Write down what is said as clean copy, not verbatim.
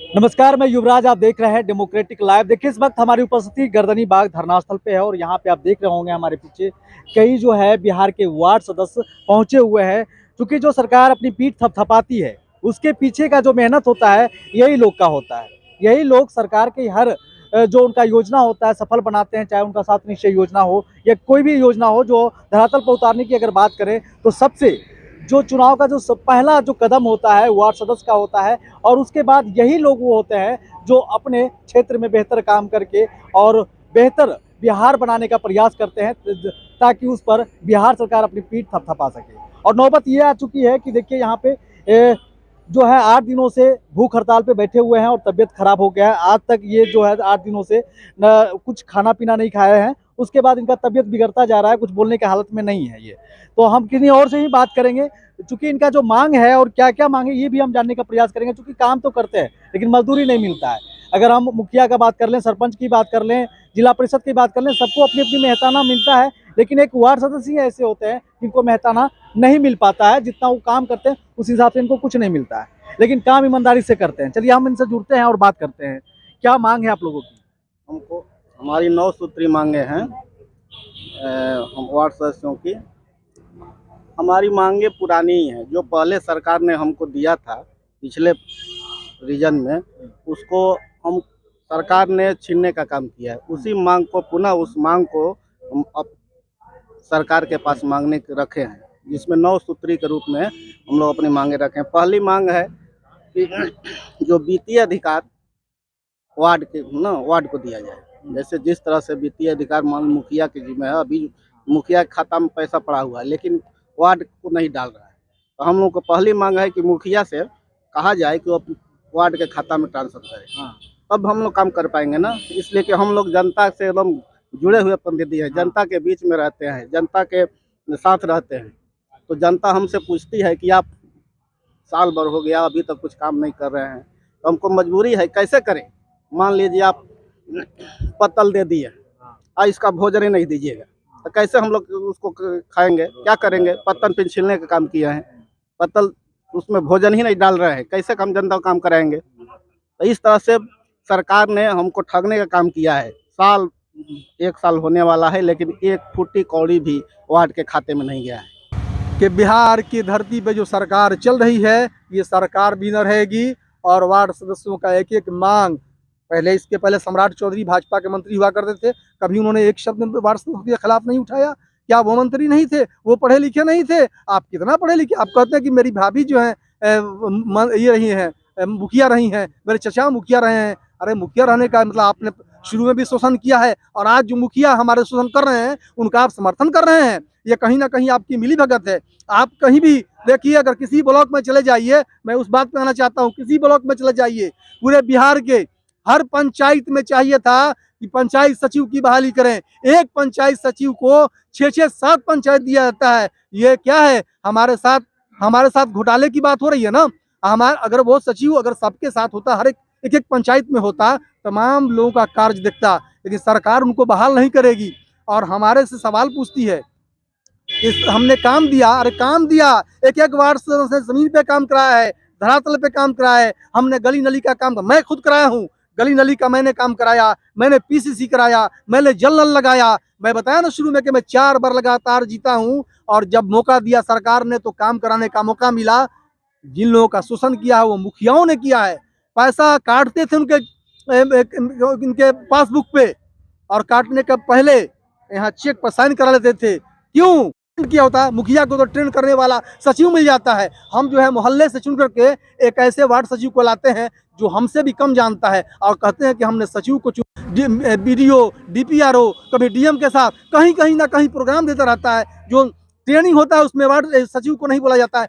नमस्कार, मैं युवराज। आप देख रहे हैं डेमोक्रेटिक लाइव। देखिए, इस वक्त हमारी उपस्थिति गर्दनी बाग धरना स्थल पे है और यहाँ पे आप देख रहे होंगे हमारे पीछे कई जो है बिहार के वार्ड सदस्य पहुंचे हुए हैं। क्योंकि जो सरकार अपनी पीठ थपथपाती है, उसके पीछे का जो मेहनत होता है यही लोग का होता है। यही लोग सरकार के हर जो उनका योजना होता है सफल बनाते हैं, चाहे उनका 7 निश्चय योजना हो या कोई भी योजना हो। जो धरातल पर उतारने की अगर बात करें तो सबसे जो चुनाव का जो पहला जो कदम होता है वार्ड सदस्य का होता है, और उसके बाद यही लोग वो होते हैं जो अपने क्षेत्र में बेहतर काम करके और बेहतर बिहार बनाने का प्रयास करते हैं, ताकि उस पर बिहार सरकार अपनी पीठ थपथपा सके। और नौबत ये आ चुकी है कि देखिए यहाँ पे जो है 8 दिनों से भूख हड़ताल पे बैठे हुए हैं और तबीयत खराब हो गया है। आज तक ये जो है 8 दिनों से न कुछ खाना पीना नहीं खाए हैं। उसके बाद इनका तबीयत बिगड़ता जा रहा है, कुछ बोलने की हालत में नहीं है ये। तो हम किन्हीं और से ही बात करेंगे, चूंकि इनका जो मांग है और क्या क्या मांग है ये भी हम जानने का प्रयास करेंगे। चूंकि काम तो करते हैं लेकिन मजदूरी नहीं मिलता है। अगर हम मुखिया का बात कर लें, सरपंच की बात कर लें, जिला परिषद की बात कर लें, सबको अपनी अपनी मेहताना मिलता है। लेकिन एक वार्ड सदस्य ही ऐसे होते हैं जिनको मेहताना नहीं मिल पाता है। जितना वो काम करते हैं उस हिसाब से इनको कुछ नहीं मिलता है, लेकिन काम ईमानदारी से करते हैं। चलिए हम इनसे जुड़ते हैं और बात करते हैं। क्या मांग है आप लोगों की? हमको हमारी 9 सूत्री मांगे हैं हम वार्ड सदस्यों की। हमारी मांगे पुरानी ही हैं, जो पहले सरकार ने हमको दिया था पिछले रीजन में, उसको हम सरकार ने छीनने का काम किया है। उसी मांग को पुनः उस मांग को हम अब सरकार के पास मांगने रखे हैं, जिसमें 9 सूत्री के रूप में हम लोग अपनी मांगे रखे हैं। पहली मांग है कि जो वित्तीय अधिकार वार्ड को दिया जाए। जैसे जिस तरह से वित्तीय अधिकार मान मुखिया के जिम्मे है, अभी मुखिया के खाता में पैसा पड़ा हुआ है लेकिन वार्ड को नहीं डाल रहा है। तो हम लोग को पहली मांग है कि मुखिया से कहा जाए कि वो वार्ड के खाता में ट्रांसफर करे। हाँ। तब हम लोग काम कर पाएंगे ना, इसलिए कि हम लोग जनता से एकदम जुड़े हुए प्रतिनिधि हैं, जनता के बीच में रहते हैं, जनता के साथ रहते हैं। तो जनता हमसे पूछती है कि आप साल भर हो गया अभी तक कुछ काम नहीं कर रहे हैं, तो हमको मजबूरी है, कैसे करें। मान लीजिए आप पत्तल दे दिए और इसका भोजन ही नहीं दीजिएगा, तो कैसे हम लोग उसको खाएंगे, क्या करेंगे। पत्तल पे छीलने का काम किया है, पत्तल उसमें भोजन ही नहीं डाल रहे हैं, कैसे हम जनता को काम कराएंगे। तो इस तरह से सरकार ने हमको ठगने का काम किया है। 1 साल होने वाला है लेकिन 1 फुट्टी कौड़ी भी वार्ड के खाते में नहीं गया है। कि बिहार की धरती पे जो सरकार चल रही है ये सरकार भी न रहेगी। और वार्ड सदस्यों का एक एक मांग, इसके पहले सम्राट चौधरी भाजपा के मंत्री हुआ करते थे, कभी उन्होंने एक शब्द वार्ड सदस्यों के खिलाफ नहीं उठाया। क्या वो मंत्री नहीं थे? वो पढ़े लिखे नहीं थे? आप कितना पढ़े लिखे? आप कहते हैं कि मेरी भाभी जो है ये रही हैं, मुखिया रही हैं, मेरे चचा मुखिया रहे हैं। अरे मुखिया रहने का मतलब आपने शुरू में भी शोषण किया है और आज जो मुखिया हमारे शोषण कर रहे हैं उनका आप समर्थन कर रहे हैं। ये कहीं ना कहीं आपकी मिली भगत है। आप कहीं भी देखिए, अगर किसी ब्लॉक में चले जाइए, मैं उस बात पे आना चाहता हूँ, किसी ब्लॉक में चले जाइए, पूरे बिहार के हर पंचायत में चाहिए था कि पंचायत सचिव की बहाली करें। एक पंचायत सचिव को 6-7 पंचायत दिया जाता है। ये क्या है? हमारे साथ घोटाले की बात हो रही है ना। अगर वो सचिव अगर सबके साथ होता, हर एक एक पंचायत में होता, तमाम लोगों का कार्य दिखता, लेकिन सरकार उनको बहाल नहीं करेगी और हमारे से सवाल पूछती है। हमने काम दिया, अरे काम दिया, एक एक वार्ड से जमीन पे काम कराया है, धरातल पे काम कराया है। हमने गली नली का काम मैं खुद कराया हूँ, गली नली का मैंने काम कराया, मैंने पीसीसी कराया, मैंने जल नल लगाया। मैं बताया ना शुरू में कि मैं 4 बार लगातार जीता हूँ और जब मौका दिया सरकार ने तो काम कराने का मौका मिला। जिन लोगों का शोषण किया है वो मुखियाओं ने किया है। पैसा काटते थे इनके पासबुक पे और काटने के पहले यहाँ चेक पर साइन करा लेते थे। क्यों किया होता है? मुखिया को तो ट्रेन करने वाला सचिव मिल जाता है। हम जो है मोहल्ले से चुन करके एक ऐसे वार्ड सचिव को लाते हैं जो हमसे भी कम जानता है और कहते हैं कि हमने सचिव को बीडीओ, डीपीआरओ, कभी डीएम के साथ कहीं ना कहीं प्रोग्राम देता रहता है। जो ट्रेनिंग होता है उसमें वार्ड सचिव को नहीं बोला जाता है।